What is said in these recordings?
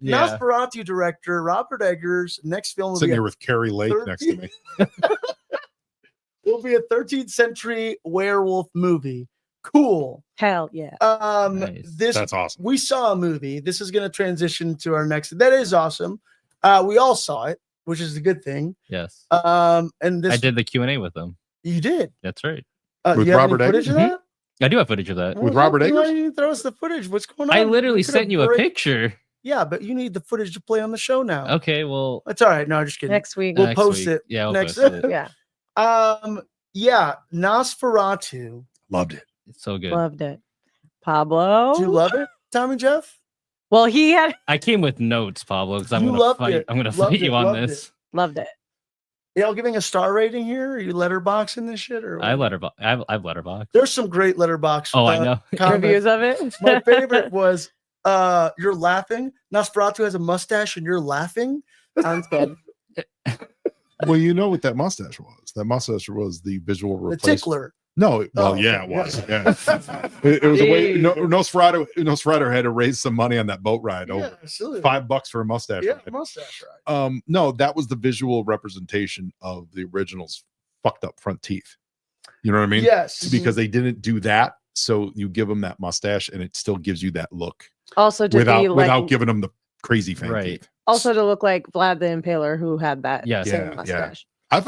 Nosferatu director Robert Eggers. Next film will sitting be here with Carrie Lake next to me. will be a 13th century werewolf movie. Cool. Hell yeah. Nice. That's awesome. We saw a movie. This is going to transition to our next. That is awesome. We all saw it, which is a good thing. Yes. And this I did the Q&A with them. You did. That's right. With do you have Robert any footage of that? I do have footage of that. With Robert Eggers? Why didn't you throw us the footage? What's going on? I literally sent you a picture. Yeah, but you need the footage to play on the show now. Okay, well, That's all right. No, I'm just kidding. Next week. We'll post it. Yeah, we'll next. post it. Yeah. Yeah, Nosferatu. Loved it. It's so good. Loved it. Pablo. Do you love it, Tommy Jeff? Well, he had I came with notes, Pablo, because I'm You gonna loved fight. it. I'm gonna Loved fight you it, on loved this. loved it. Y'all giving a star rating here? Are you letterboxing this shit? Or I've letterbox. There's some great letterbox. Oh, I know. comments. Reviews of it. My favorite was you're laughing. Nosferatu has a mustache and you're laughing. Sounds good. Well, you know what that mustache was? That mustache was the visual The replacement. tickler. No, well, Oh, yeah, okay. it was. Yeah. It was a way. Nosferatu had to raise some money on that boat ride. Yeah, absolutely. $5 for a mustache. Yeah, ride. mustache ride. No, that was the visual representation of the original's fucked up front teeth. You know what I mean? Yes. Because they didn't do that, so you give them that mustache, and it still gives you that look Also to without be like, without giving them the crazy fang Right. teeth. also to look like Vlad the Impaler, who had that Yes. same Yeah, mustache. I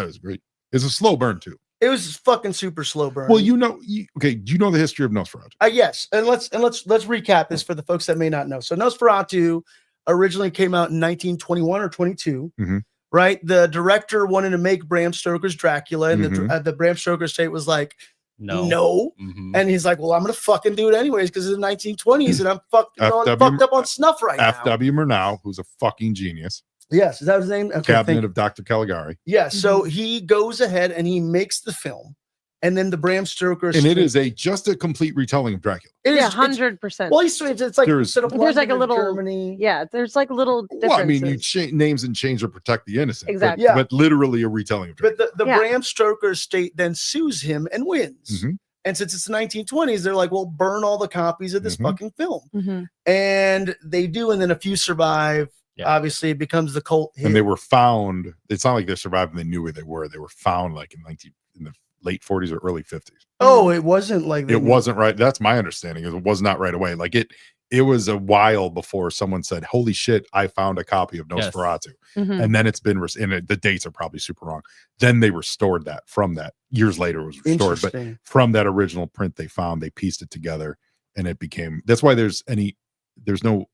was great. It's a slow burn too. It was fucking super slow burn. Well, you know the history of Nosferatu. Yes, and let's recap this for the folks that may not know. So Nosferatu originally came out in 1921 or 22. Mhm. Right? The director wanted to make Bram Stoker's Dracula, and Mhm. the Bram Stoker state was like, No. no. Mhm. And he's like, well, I'm gonna fucking do it anyways because it's the 1920s, and I'm fucked up on snuff right now. F.W. Murnau, who's a fucking genius. Yes, is that his name? Okay, Cabinet of Dr. Caligari. yeah. So he goes ahead and he makes the film, and then the Bram Stoker, And it is just a complete retelling of Dracula. it Yeah, is 100%. well, it's like There's- instead of There's like a London or little- Germany. Yeah, there's like little differences. Well, I mean, you change names and change to protect the innocent. Exactly. But, Yeah. but literally a retelling of But Dracula. the Yeah. Bram Stoker estate then sues him and wins. Mhm. And since it's the 1920s, they're like, well, burn all the copies of this Mhm. fucking film. Mhm. And they do, and then a few survive. Yeah. Obviously, it becomes the cult hit. And they were found. It's not like they survived and they knew where they were. They were found like in the late 40s or early 50s. Oh, it wasn't like they It wasn't right. That's my understanding. It was not right away. Like it was a while before someone said, "Holy shit, I found a copy of Yes. Nosferatu." Mhm. And then it's been the dates are probably super wrong. Then they restored that from that. Years later it was restored, but Interesting. from that original print they found, they pieced it together and it became. That's why there's no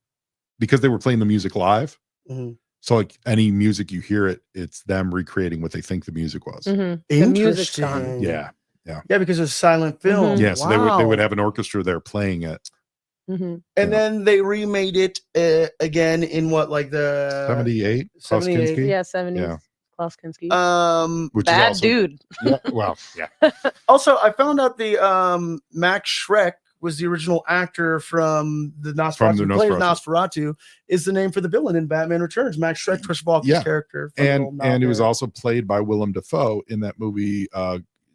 because they were playing the music live. Mhm. So like any music you hear it's them recreating what they think the music was. Mhm. The music's gone. Interesting. Yeah. Yeah, because it's a silent film. Mhm. Yeah. So they Wow. would have an orchestra there playing it. Mhm. And Yeah. then they remade it again in what, like the 78 78, Kloskinski? Yeah, 70s. Yeah. Klaus Kinski. Which Bad is also, dude. Yeah, well, yeah. Also, I found out the Max Schreck was the original actor from the Nosferatu. From the who plays Nosferatu. Nosferatu is the name for the villain in Batman Returns. Max Schreck, Chris Walker's Yeah. character. from the old And it was novel. also played by Willem Dafoe in that movie,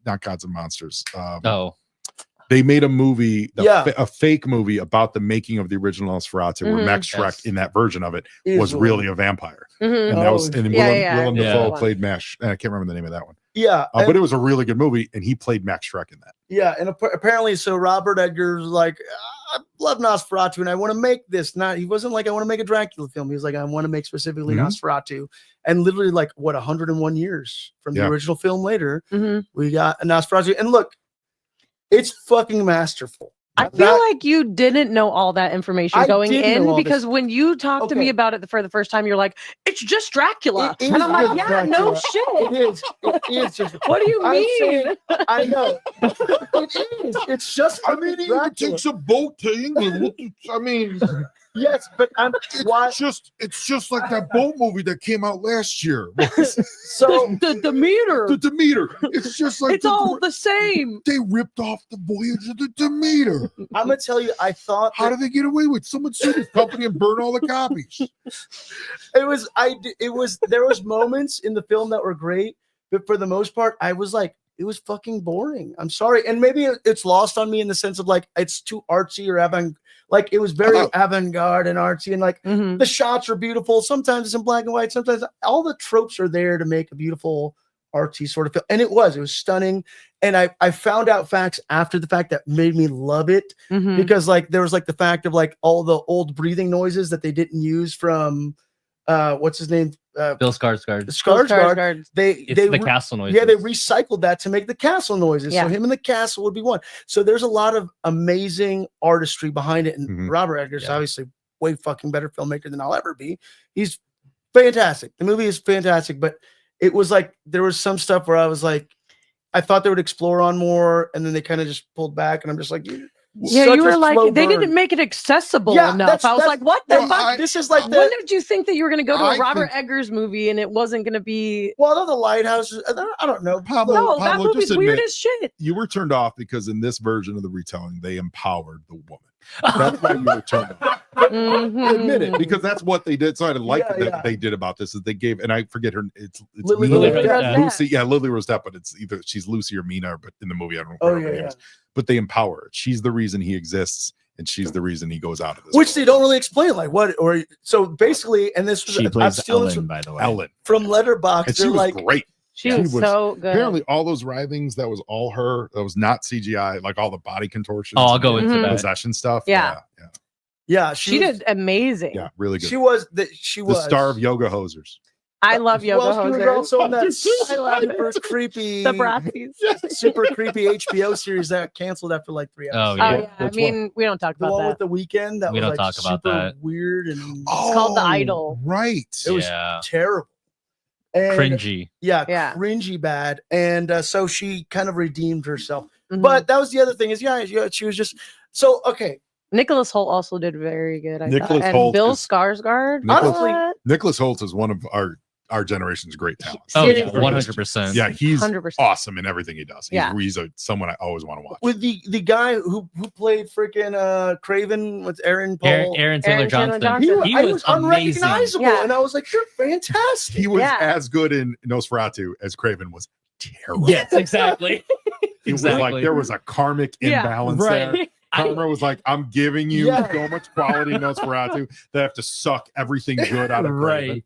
not Gods and Monsters. Oh, They made a movie, Yeah. a fake movie about the making of the original Nosferatu, where Mhm. Max Schreck Yes. in that version of it Is was Willem. really a vampire. Mhm. And that was and Yeah, Willem, yeah, Willem yeah. Dafoe Yeah. played Max. And I can't remember the name of that one. Yeah, But and- it was a really good movie, and he played Max Schreck in that. yeah, and apparently, so Robert Eggers was like, I love Nosferatu, and I want to make this. He wasn't like, I want to make a Dracula film. He was like, I want to make specifically Mhm. Nosferatu, and literally, like, what, 101 years from the Yeah. original film later, Mhm. we got a Nosferatu, and look, it's fucking masterful. I feel like you didn't know all that information I going did know in all because this. when you talked to me Okay. about it for the first time, you're like, it's just Dracula. It is And I'm like, just yeah, no Dracula. shit. It is. It is just. What do you I'm mean? saying- I know. It is. It's just. Dracula. a boat to England. I mean, Yes, but I'm. Why? it's just like that boat movie that came out last year. So The Demeter. The Demeter. It's just like It's all the same. they ripped off the voyage of the Demeter. I'm gonna tell you, I thought How that did they get away with? Someone sued his company and burned all the copies. it was. It was. There was moments in the film that were great, but for the most part, I was like, it was fucking boring. I'm sorry, and maybe it's lost on me in the sense of like it's too artsy or Like it was very Oh. avant-garde and artsy, and like Mhm. the shots are beautiful. Sometimes it's in black and white. Sometimes all the tropes are there to make a beautiful artsy sort of film. And it was stunning. And I found out facts after the fact that made me love it Mhm. because like there was like the fact of like all the old breathing noises that they didn't use from what's his name? Bill Skarsgård. Skarsgård. It's They the castle noise. yeah, they recycled that to make the castle noises. Yeah. So him and the castle would be one. So there's a lot of amazing artistry behind it. And Mhm. Robert Eggers, Yeah. obviously, way fucking better filmmaker than I'll ever be. He's fantastic. The movie is fantastic, but it was like there was some stuff where I was like, I thought they would explore on more, and then they kind of just pulled back, and I'm just like, Yeah, such you a were like, slow they burn. didn't make it accessible Yeah, enough. I was that's- like, what the well, fuck? This is like When the did you think that you were going to go to I a Robert think- Eggers movie and it wasn't going to be? well, the lighthouse. I don't know. Pablo, No, that Pablo, movie's just weird admit, as shit. you were turned off because in this version of the retelling, they empowered the woman. That's why you were turned off. Admit it, Mhm. because that's what they did. So I like Yeah, that yeah. they did about this is they gave, and I forget her. It's Lily Mina- Rose Depp. Lucy, yeah, Lily Rose Depp, but it's either she's Lucy or Mina, but in the movie I don't know. Oh what her name yeah. is. But they empower her. She's the reason he exists, and she's the reason he goes out of this. Which world. they don't really explain, like what or so basically. And this was She I'm plays stealing this Ellen, by the way. Ellen, from Letterboxd. and she They're was like, great. She She was was- so good. Apparently, all those writhings, that was all her. That was not CGI. Like all the body contortions. Oh, I'll and go into Mhm. that. possession stuff. Yeah. yeah, yeah, she was, did amazing. yeah, really good. She was the the star of Yoga Hosers. I love yoga well, she was hosers. also in that I love super creepy, the Bratzies. super creepy HBO series that canceled after like 3 Oh, episodes. Oh yeah. yeah, I Which mean, we don't talk The about one that. with the weekend that We was don't like talk about super that. weird and called The Idol. Right. it was Yeah. terrible. And Cringy. yeah, Yeah. cringy bad. And so she kind of redeemed herself. Mhm. But that was the other thing is yeah, she was just so okay. Nicholas Holt also did very good. I Nicholas thought. And Holt Bill is- Skarsgård. Nicholas- What? Nicholas Holt is one of our generation's great talents. Oh, Seriously. yeah, 100%. Yeah, he's 100%. awesome in everything he does. Yeah. He's someone I always want to watch. With the guy who played freaking Craven with Aaron Paul. Aaron Taylor Aaron Taylor Johnson. Johnson. He I was was amazing. unrecognizable, Yeah. and I was like, "You're fantastic." He was Yeah. as good in Nosferatu as Craven was terrible. Yes, exactly. It was like exactly. there was a karmic Yeah. imbalance Right. there. Karma was like, I'm giving you Yeah. so much quality in Nosferatu that I have to suck everything good out of Craven. Right.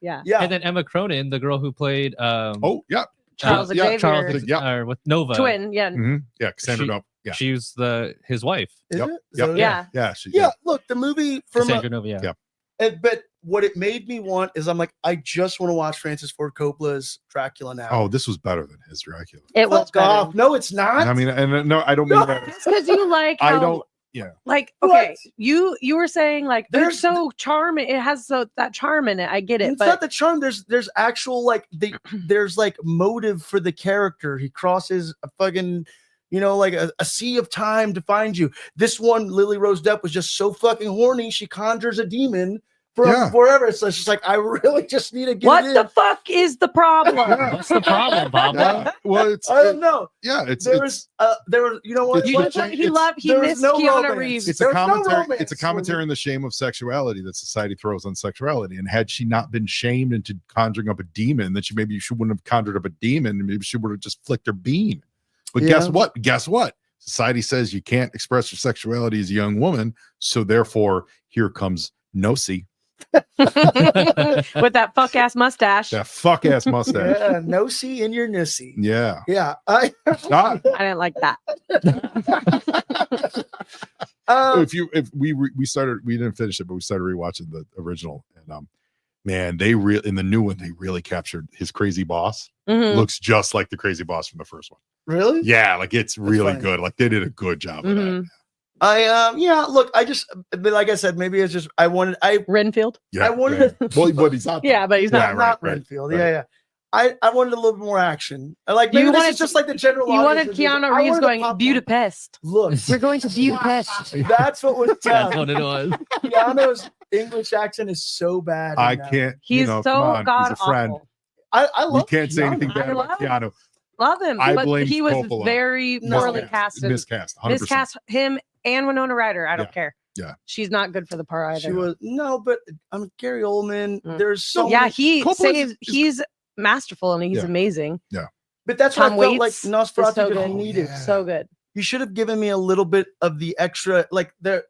Yeah. Yeah, And then Emma Cronin, the girl who played Oh, yeah. Charles yeah, Xavier. Charles Yeah. or with Nova. Twin. Yeah. Yeah, Cassandra She- Nova. Yeah. She was his wife. is Yep, it? Is yep, that it? Yeah. Yeah. Yeah, look, the movie from Cassandra Nova, yeah. Yeah. but what it made me want is I'm like, I just want to watch Francis Ford Coppola's Dracula now. Oh, this was better than his Dracula. It was Fuck off. No, it's not. I mean, and no, I don't mean No. that. because you like I how, don't. Yeah. like What? okay, you were saying like There's- it's so charming. It has that charm in it. I get it, It's but not the charm. There's actual like there's like motive for the character. He crosses a fucking, like a sea of time to find you. This one, Lily Rose Depp, was just so fucking horny. She conjures a demon from Yeah. wherever. So it's just like I really just need to get what it the in. fuck is the problem? What's the problem, Pablo? Yeah. Well, it's I don't know. yeah, it's There was you know what? It's You what just It's- he there was missed no Keanu romance. Reeves. it's a There's no commentary. romance It's a for commentary me. on the shame of sexuality that society throws on sexuality. And had she not been shamed into conjuring up a demon, then she wouldn't have conjured up a demon, and maybe she would have just flicked her bean. But Yeah. Guess what? Society says you can't express your sexuality as a young woman, so therefore here comes Nosy, With that fuck ass mustache. that fuck ass mustache. Yeah, nosy in your nussy. Yeah. Yeah. Ah, I didn't like that. if we started, we didn't finish it, but we started rewatching the original, and man, they really in the new one they really captured his crazy boss. Mhm. Looks just like the crazy boss from the first one. Really? Yeah, like it's really funny. good. Like they did a good job of that. Mhm. Look, but like I said, maybe it's just I Renfield. Yeah, I wanted yeah. Well, but he's not. Yeah, but he's Yeah, not. I'm right, not right, Renfield. right. Yeah. I wanted a little bit more action. I like maybe You this wanted- is just like the general. You wanted audience is just- Keanu I Reeves wanted a going popcorn. Budapest. Look, We're going to Budapest. that's what was That's what it was. Keanu's English accent is so bad. in I that. can't. He's come so on, god he's a friend. awful. I You love. can't say Keanu. anything bad I about love- Keanu. Love him, I but blame he was Coppola. very poorly casted. Miscast. 100%. Miscast him and Winona Ryder. I don't Yeah. care. Yeah. She's not good for the part either. She was but Gary Oldman. Mm. There's so yeah, many, he Coppola's saves. is- He's masterful and he's Yeah. amazing. but that's what Tom I felt like Waits is Nosferatu so just good. needed. Yeah. So good. you should have given me a little bit of the extra, like in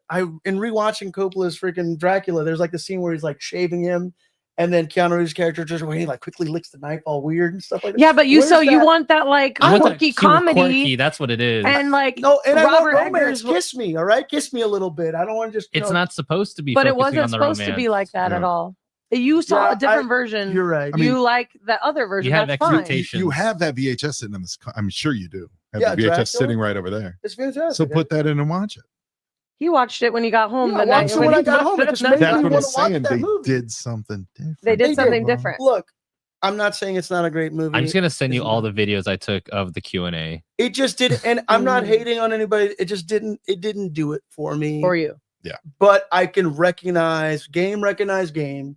rewatching Coppola's freaking Dracula, there's like the scene where he's like shaving him, and then Keanu Reeves' character just where he like quickly licks the knife all weird and stuff like that. Yeah, but you want that like I want that quirky cute, comedy quirky, that's what it is. and like No, and I Robert want romance. Eggers. Kiss me, all right? Kiss me a little bit. I don't want to just. It's not supposed to be, But it focusing wasn't on the supposed to romance. be like that at Yeah. all. You saw Yeah, a different version. You're right. I mean, you like the other version. You have That's fine. expectations. You have that VHS sitting in this. I'm sure you do. Have Yeah, the VHS Dracula? sitting right over there. It's fantastic. So put that in and watch it. He watched it when he got home. Yeah, the I night watched it when I got home. It just made me That's what I'm want to watch saying. that They movie. did something different. They did They something did. different. Look, I'm not saying it's not a great movie. I'm just gonna send you It's all not. the videos I took of the Q&A. It just did, and I'm not hating on anybody. It just didn't. It didn't do it for me. For you. But I can recognize game. Okay.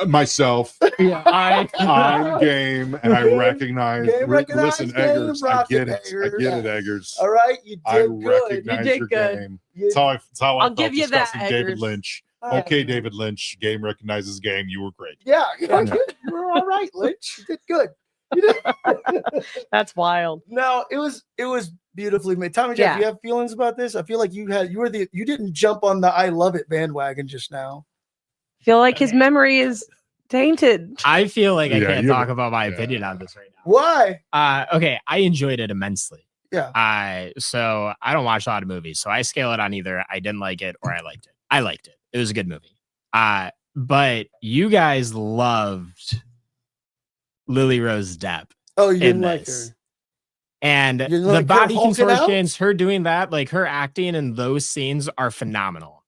Myself. Yeah, I'm game, and I recognize. Game recognize Listen, game, Eggers, I Rocket get it. Eggers. I get it, Eggers. All right, you I did good. recognize You did your good. game. You- That's how I I'll felt give you that, discussing David Eggers. Lynch. All right. Okay, David Lynch. Game recognizes game. You were great. Yeah, you were all right, Lynch. You did good. You did. That's wild. No, it was beautifully made. Tommy Jeff, Yeah. you have feelings about this? I feel like you didn't jump on the I love it bandwagon just now. Feel like his memory is tainted. I feel like I Yeah, can't you- talk about my yeah. opinion on this right now. Why? Okay, I enjoyed it immensely. Yeah. So I don't watch a lot of movies, so I scale it on either I didn't like it or I liked it. I liked it. It was a good movie. But you guys loved Lily Rose Depp. Oh, you in didn't like this. her. And You didn't the like her body hulking out? contortions, her doing that, like her acting in those scenes are phenomenal.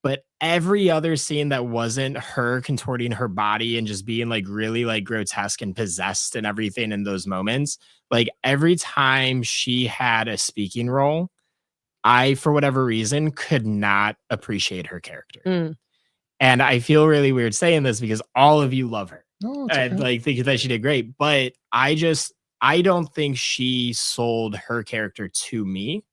But every other scene that wasn't her contorting her body and just being like really like grotesque and possessed and everything in those moments, like every time she had a speaking role, I, for whatever reason, could not appreciate her character. Mm. And I feel really weird saying this because all of you love her. No, it's And okay. like think that she did great, but I don't think she sold her character to me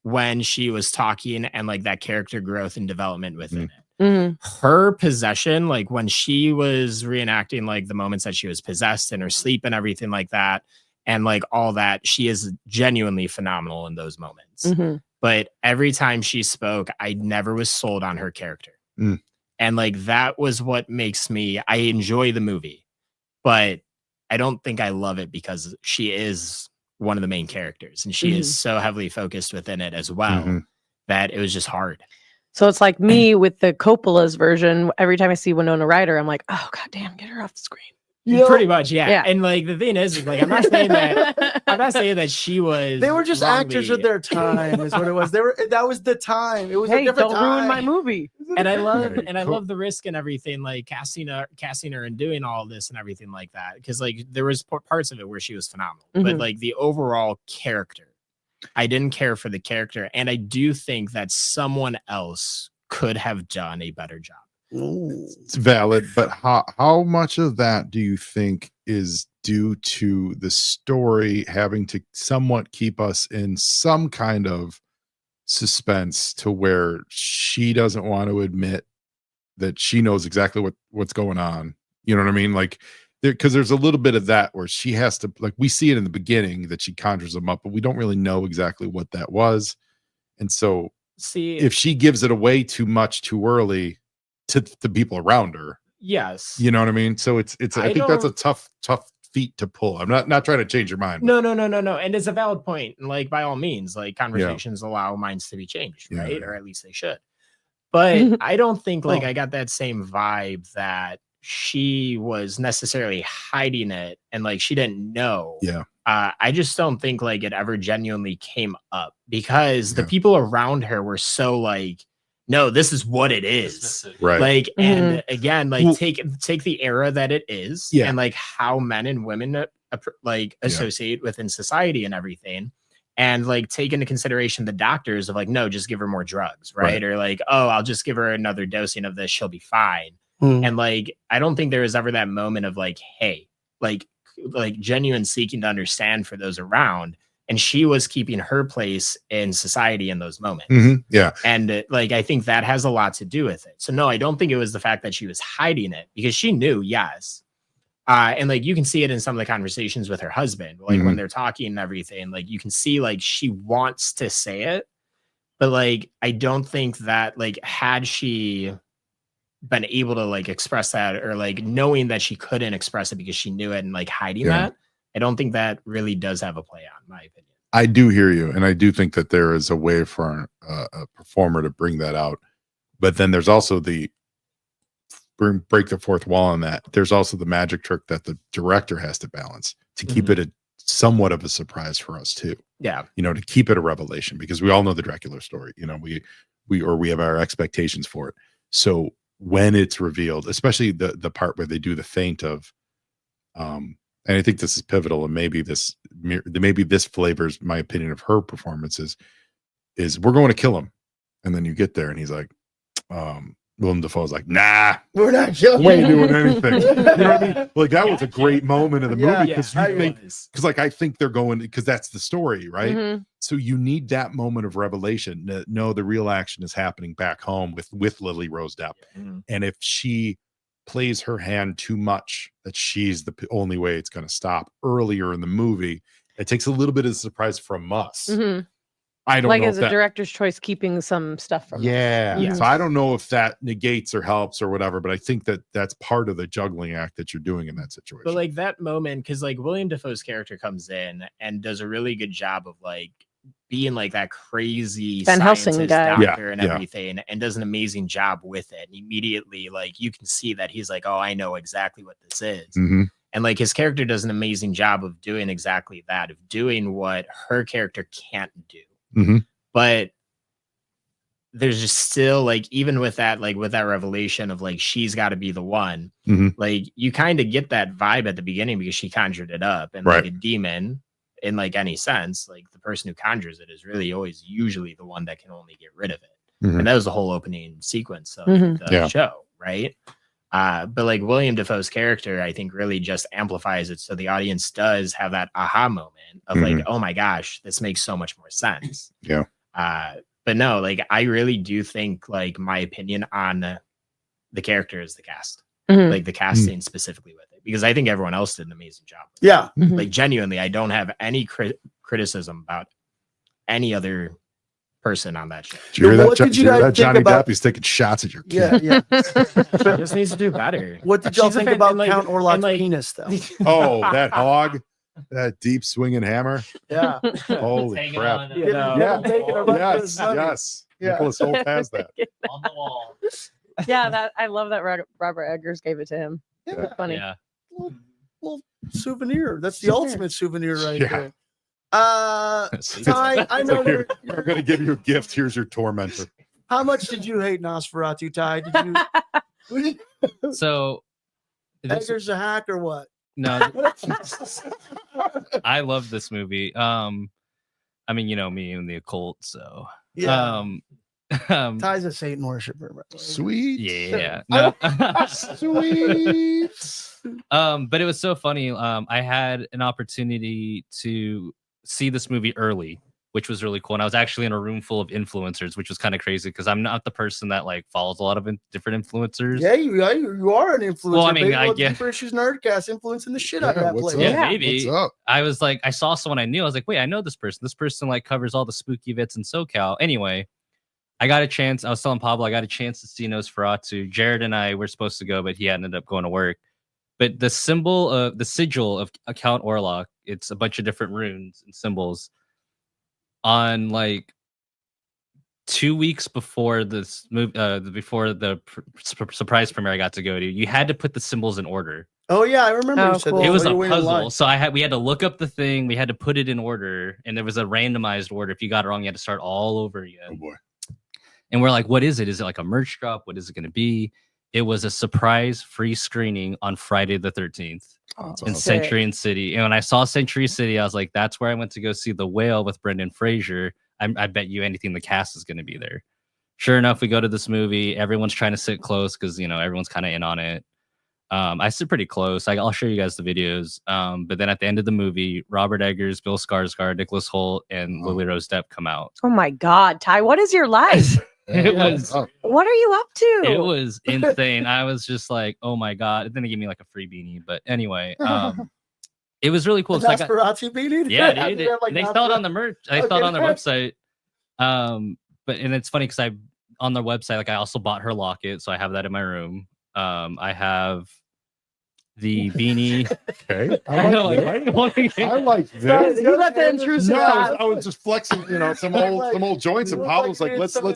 when she was talking and like that character growth and development within it. Mhm. Her possession, like when she was reenacting like the moments that she was possessed in her sleep and everything like that, and like all that, she is genuinely phenomenal in those moments. Mhm. But every time she spoke, I never was sold on her character. Mm. And like that was what makes me, I enjoy the movie, but I don't think I love it because she is one of the main characters and she is so heavily focused within it as well Mhm. that it was just hard. So it's like me with the Coppola's version. Every time I see Winona Ryder, I'm like, oh god damn, get her off the screen. You know, Pretty much, yeah. Yeah. And like the thing is like I'm not saying that she was. they were just actors wrongly- of their time, is what it was. That was the time. It was a Hey, different don't time. ruin my movie. And I love Right. Cool. the risk and everything, like casting her and doing all this and everything like that. Because like there was parts of it where she was phenomenal, but Mhm. like the overall character, I didn't care for the character, and I do think that someone else could have done a better job. Ooh. It's valid, but how much of that do you think is due to the story having to somewhat keep us in some kind of suspense to where she doesn't want to admit that she knows exactly what's going on? You know what I mean? Like because there's a little bit of that where she has to, like, we see it in the beginning that she conjures them up, but we don't really know exactly what that was. And so See, if she gives it away too much too early to the people around her, yes, you know what I mean? So I think that's a don't- tough feat to pull. I'm not trying to change your mind. no, and it's a valid point. And like by all means, like conversations allow minds to be changed, Yeah, right? yeah. Or at least they should. But I don't think like Oh. I got that same vibe that she was necessarily hiding it and like she didn't know. Yeah. I just don't think like it ever genuinely came up because the Yeah. people around her were so like, no, this is what it is. Right. Like, and again, like Well- take the era that it is, Yeah. and like how men and women like associate within society and everything, and like take into consideration the doctors of like, no, just give her more drugs, right? Or like, oh, I'll just give her another dosing of this, she'll be fine. Hmm. And like, I don't think there was ever that moment of like, hey, like genuine seeking to understand for those around. And she was keeping her place in society in those moments. Mhm. Yeah. And like, I think that has a lot to do with it. So no, I don't think it was the fact that she was hiding it because she knew, yes, And like you can see it in some of the conversations with her husband, like when Mhm. they're talking and everything, like you can see like she wants to say it, but like I don't think that like had she been able to like express that, or like knowing that she couldn't express it because she knew it and like hiding Yeah. that, I don't think that really does have a play on, in my opinion. I do hear you, and I do think that there is a way for a performer to bring that out. But then there's also the break the fourth wall on that. There's also the magic trick that the director has to balance to keep it a somewhat of a surprise for us too. Yeah. You know, to keep it a revelation, because we all know the Dracula story. You know, we have our expectations for it. So when it's revealed, especially the part where they do the feint of, and I think this is pivotal, and maybe this flavors my opinion of her performances, is we're going to kill him, and then you get there and he's like, Willem Dafoe's like, nah, We're not killing. we ain't doing anything. You know what I mean? Like that was a great moment of the movie, because Yeah, you think, because like I think they're going, because that's the story, right? Mhm. So you need that moment of revelation. No, the real action is happening back home with Lily Rose Depp. Mhm. And if she plays her hand too much, that she's the only way it's going to stop earlier in the movie, it takes a little bit of surprise from us. Mhm. I don't Like know as if a that, director's choice, keeping some stuff from us. yeah. Mhm. So I don't know if that negates or helps or whatever, but I think that that's part of the juggling act that you're doing in that situation. But like that moment, because like William Dafoe's character comes in and does a really good job of like being like that crazy Van Helsing scientist guy. doctor Yeah, and yeah. everything, and does an amazing job with it. And immediately, like you can see that he's like, oh, I know exactly what this is. Mhm. And like his character does an amazing job of doing exactly that, of doing what her character can't do. Mhm. But there's just still like, even with that, like with that revelation of like she's got to be the one, Mhm. like you kind of get that vibe at the beginning because she conjured it up, and Right. like a demon in like any sense, like the person who conjures it is really always usually the one that can only get rid of it. Mhm. And that was the whole opening sequence of Mhm. the Yeah. show, right? But like William Dafoe's character, I think really just amplifies it, so the audience does have that aha moment of like, oh my gosh, this makes so much more sense. Yeah. But no, like I really do think like my opinion on the character is the cast, Mhm. like the casting specifically with it, because I think everyone else did an amazing job. Yeah. Mhm. Like genuinely, I don't have any criticism about any other person on that show. Did you hear What that, did you Did you hear guys that think Johnny about- Depp? He's taking shots at your kid. Yeah. Yeah. She just needs to do better. What did y'all She's a think fan- about and, like- Count Orlok's and, like- penis, though? Oh, that hog, that deep swinging hammer. Yeah. Holy Hanging crap. on, You know. Yeah. Taking a run for Yes, his money. yes. Yeah. Nicholas Holt has that. on the wall. Yeah, that I love that Robert Eggers gave it to him. Yeah. Funny. Yeah. Little souvenir. That's the Souvenir. ultimate souvenir right Yeah. there. It's- Ty, I know. Here, we're going to give you a gift. Here's your tormentor. How much did you hate Nosferatu, Ty? Did you? So this, Eggers a hack or what? no, I love this movie. I mean, you know me and the occult, so Yeah. Ty's Ty's a Satan worshiper. by the way. Sweet. yeah. No. Sweet. But it was so funny. I had an opportunity to see this movie early, which was really cool. And I was actually in a room full of influencers, which was kind of crazy because I'm not the person that like follows a lot of different influencers. Yeah, you are an influencer. Well, I mean, baby. I Well, get- Deeper Issues Nerdcast influencing the shit out of that what's place. up? Yeah, maybe. What's up? I was like, I saw someone I knew. I was like, wait, I know this person. This person like covers all the spooky bits in SoCal. Anyway, I got a chance. I was telling Pablo, I got a chance to see Nosferatu. Jared and I were supposed to go, but he ended up going to work. But the symbol of the sigil of Count Orlok, it's a bunch of different runes and symbols. On like 2 weeks before this movie, before the surprise premiere I got to go to, you had to put the symbols in order. Oh yeah, I remember Oh, you said cool. that. It was while a you were waiting in line. puzzle. So we had to look up the thing, we had to put it in order, and there was a randomized order. If you got it wrong, you had to start all over Oh again. boy. And we're like, what is it? Is it like a merch drop? What is it going to be? It was a surprise free screening on Friday the 13th Oh, that's in awesome. Century City. And when I saw Century City, I was like, that's where I went to go see The Whale with Brendan Fraser. I bet you anything the cast is going to be there. Sure enough, we go to this movie. Everyone's trying to sit close because, you know, everyone's kind of in on it. I sit pretty close. I'll show you guys the videos. But then at the end of the movie, Robert Eggers, Bill Skarsgård, Nicholas Holt, and Lily Rose Depp come out. Oh my God, Ty, what is your life? It was What are you up to? it was insane. I was just like, oh my god. And then they gave me like a free beanie. But anyway, it was really cool. The Nosferatu beanie? Yeah, dude. They have, like, They sell it on the Nosferatu- merch. They sell it on their Okay. website. But and it's funny because I on their website, like I also bought her locket, so I have that in my room. I have the beanie. Okay. I know, like, why are you holding it? I like Sorry, this. you let the intrusive No, out. I was just flexing, some old joints, and Pablo's like, let's. No, I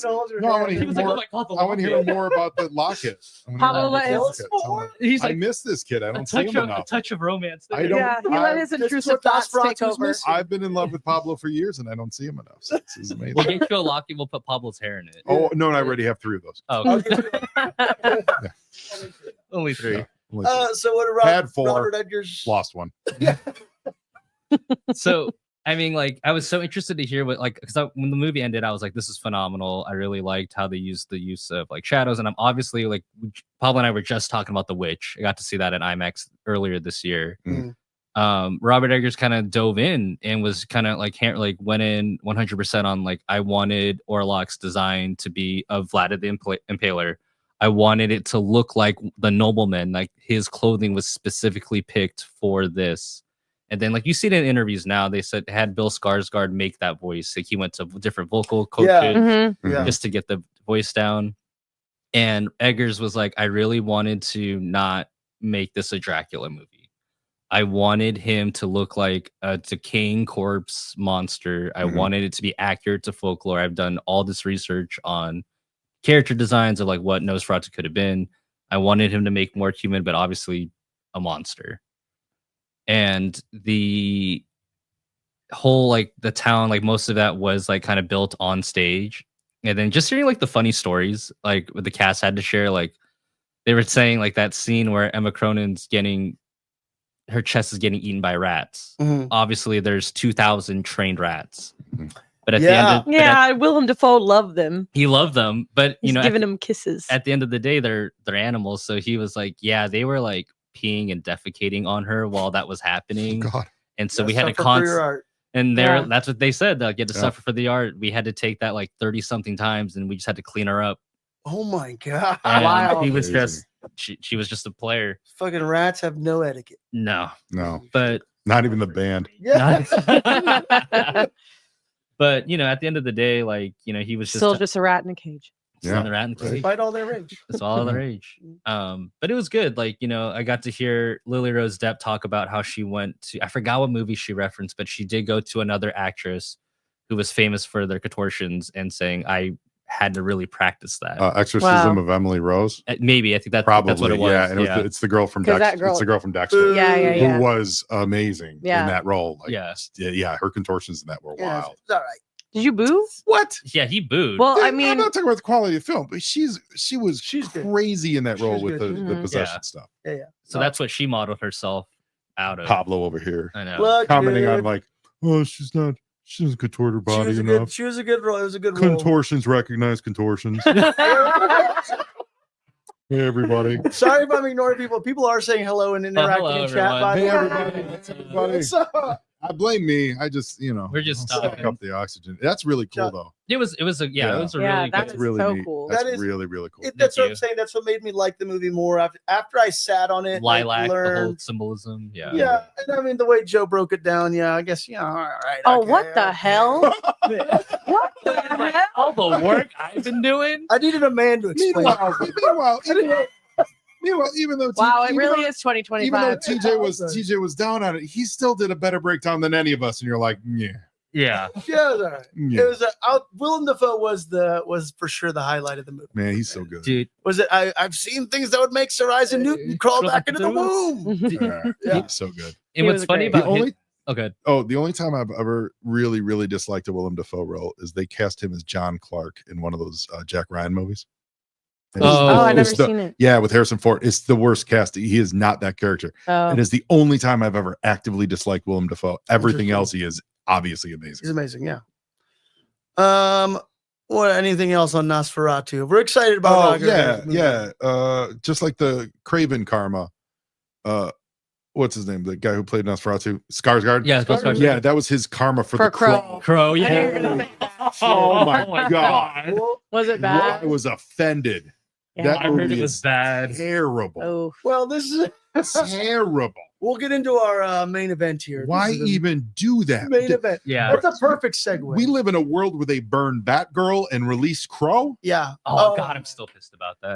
want to He hear was like, more. oh my God, the I want to hear locket. more about the locket. I wanna Pablo hear let about his- the locket. He's I like miss this kid. I a don't see touch him of a enough. touch of romance. I don't- Yeah, he let his This is intrusive what thoughts take Nosferatu's over. missing. I've been in love with Pablo for years, and I don't see him enough. So this is amazing. We'll get you a locket. We'll put Pablo's hair in it. Oh no, I already have 3 of those. Oh, Okay. only 3. Yeah. So what Had about 4. Robert Eggers? Lost one. So I mean, like, I was so interested to hear what, like, because when the movie ended, I was like, this is phenomenal. I really liked how they used the use of like shadows, and I'm obviously like, Pablo and I were just talking about The Witch. I got to see that at IMAX earlier this year. Robert Eggers kind of dove in and was kind of like went in 100% on like, I wanted Orlok's design to be of Vlad the Impaler. I wanted it to look like the nobleman, like his clothing was specifically picked for this. And then, like, you see it in interviews now, they said had Bill Skarsgård make that voice. Like, he went to different vocal coaches Mhm. Yeah. just to get the voice down. And Eggers was like, I really wanted to not make this a Dracula movie. I wanted him to look like a decaying corpse monster. I wanted it to be accurate to folklore. I've done all this research on character designs of like what Nosferatu could have been. I wanted him to make more human, but obviously a monster. And the whole, like, the town, like, most of that was like kind of built on stage. And then just hearing like the funny stories like what the cast had to share, like they were saying like that scene where Emma Cronin's her chest is getting eaten by rats. Mhm. Obviously there's 2,000 trained rats, but at Yeah. the end Yeah, Willem Dafoe loved them. he loved them, but He's you know, giving them kisses. at the end of the day, they're animals. So he was like, yeah, they were like peeing and defecating on her while that was happening. God. And so Yeah, we had to suffer for your art. and Yeah. that's what they said. They'll get to Yeah. suffer for the art. We had to take that like 30 something times, and we just had to clean her up. Oh my god! And Wow. he was Amazing. she was just a player. Fucking rats have no etiquette. No, No, but not even the band. Yeah. but you know, at the end of the day, like, you know, he was Still just just a rat in a cage. Yeah. the rat in the cage. Despite all their rage. That's all their age. But it was good. Like, you know, I got to hear Lily Rose Depp talk about how she went to, I forgot what movie she referenced, but she did go to another actress who was famous for their contortions and saying, I had to really practice that. Exorcism Wow. of Emily Rose. Maybe I think that's Probably. what it was. Yeah, and it's the girl from 'Cause Dexter. that girl- It's the girl from Dexter. Yeah, yeah, yeah. Who was amazing Yeah. in that role. Like, Yeah. yeah, her contortions in that were Yeah, wild. it's all right. Did you boo? What? Yeah, he booed. Well, I I'm mean, not talking about the quality of the film, but she was She's good. crazy in that role She's with good. the Mhm. possession Yeah. stuff. so that's what she modeled herself out of. Pablo over here I know. Look, commenting dude, on like, oh, she doesn't contort her she body was a enough. good. She was a good role. It was a good role. Contortions recognize contortions. Hey everybody. Sorry if I'm ignoring people. People are saying hello and interacting hello, in chat. everyone. By the Hey way. everybody. What's everybody? What's up? I blame me. I just, We're just I'll suck talking. up the oxygen. That's really cool Yeah. though. It was a Yeah. it was a Yeah, really that good. is Really so neat. cool. That's That is- really, really cool. That's what you. I'm saying. That's what made me like the movie more. After I sat on it, Lilac, the whole learned. symbolism. Yeah. Yeah, and I mean the way Joe broke it down. Yeah, I guess. Yeah, all right. oh, okay, what the okay. hell? What the hell? All the work I've been doing. I needed a man to explain. Meanwhile, even though Wow, it even really though- is 2025. even though TJ was down on it, he still did a better breakdown than any of us. And you're like, yeah, Yeah. Yeah, it was all right. yeah. It was Willem Dafoe was for sure the highlight of the movie. Man, he's so good. Dude, Was it? I've seen things that would make Sir Isaac Newton crawl back into the womb. Yeah, he's so good. and He what's was funny great. about The his, the only time I've ever really, really disliked a Willem Dafoe role is they cast him as John Clark in one of those Jack Ryan movies. And Oh, Oh, I've it's never the- seen it. Yeah, with Harrison Ford. It's the worst cast. He is not that character. Oh. It is the only time I've ever actively disliked Willem Dafoe. Everything Interesting. else, he is obviously He's amazing. amazing. Yeah. What? Anything else on Nosferatu? We're excited about. Oh Roger yeah, Eggers' movie. yeah. Just like the Craven Karma. What's his name? The guy who played Nosferatu, Skarsgård. yeah, Skarsgård. Yeah, that was his karma for the For Crow. Crow. I knew you were Yeah. gonna say that. Oh my god. Well, Was it bad? I was offended. Yeah. That I heard movie it was is bad. terrible. Oh, well, this is Terrible. we'll get into our main event here. This Why is the even do that? main event? Yeah. That's a perfect segue. We live in a world where they burn Batgirl and release Crow. Yeah. Oh God, I'm still pissed about that.